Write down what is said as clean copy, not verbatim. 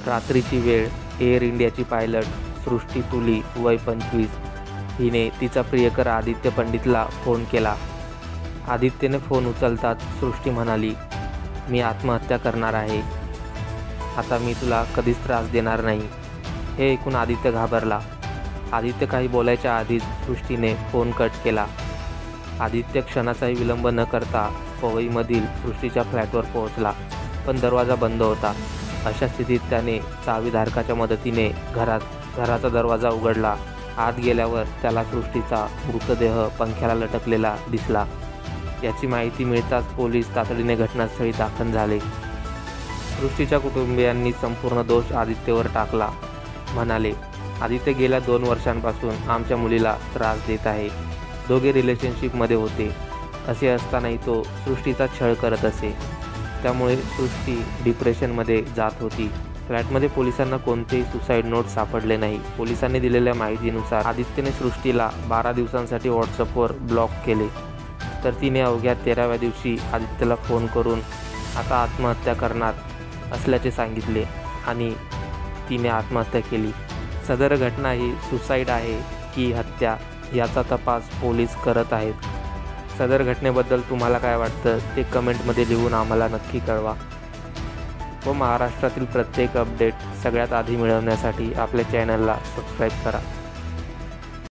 रात्रीची वेळ. एअर इंडियाची पायलट सृष्टी तुली वय 25 हिने तिचा प्रियकर आदित्य पंडितला फोन केला. आदित्यने फोन उचलताच सृष्टी म्हणाली, मी आत्महत्या करणार आहे. आता मी तुला कधीच त्रास देणार नाही. हे ऐकून आदित्य घाबरला. आदित्य काही बोलायच्या आधीच सृष्टीने फोन कट केला. आदित्य क्षणाचाही विलंब न करता पवईमधील सृष्टीच्या फ्लॅटवर पोहोचला, पण दरवाजा बंद होता. अशा स्थितीत त्याने चावीधारकाच्या मदतीने घराचा दरवाजा उघडला. आत गेल्यावर त्याला सृष्टीचा मृतदेह पंख्याला लटकलेला दिसला. याची माहिती मिळताच पोलीस तातडीने घटनास्थळी दाखल झाले. सृष्टीच्या कुटुंबियांनी संपूर्ण दोष आदित्यवर टाकला. म्हणाले, आदित्य गेल्या 2 वर्षांपासून आमच्या मुलीला त्रास देत आहे. दोघे रिलेशनशिपमध्ये होते. असे असतानाही तो सृष्टीचा छळ करत असे. त्यामुळे सृष्टी डिप्रेशनमध्ये जात होती. फ्लॅटमध्ये पोलिसांना कोणतेही सुसाईड नोट सापडले नाही. पोलिसांनी दिलेल्या माहितीनुसार आदित्यने सृष्टीला 12 दिवसांसाठी व्हॉट्सअपवर ब्लॉक केले. तर तिने अवघ्या 13व्या दिवशी आदित्यला फोन करून आता आत्महत्या करणार असल्याचे सांगितले आणि तिने आत्महत्या केली. सदर घटना ही सुसाईड आहे की हत्या याचा तपास पोलीस करत आहेत. सदर घटनेबद्दल तुम्हाला काय वाटतं ते कमेंटमध्ये लिहून आम्हाला नक्की कळवा. व महाराष्ट्रातील प्रत्येक अपडेट सगळ्यात आधी मिळवण्यासाठी आपल्या चॅनलला सबस्क्राईब करा.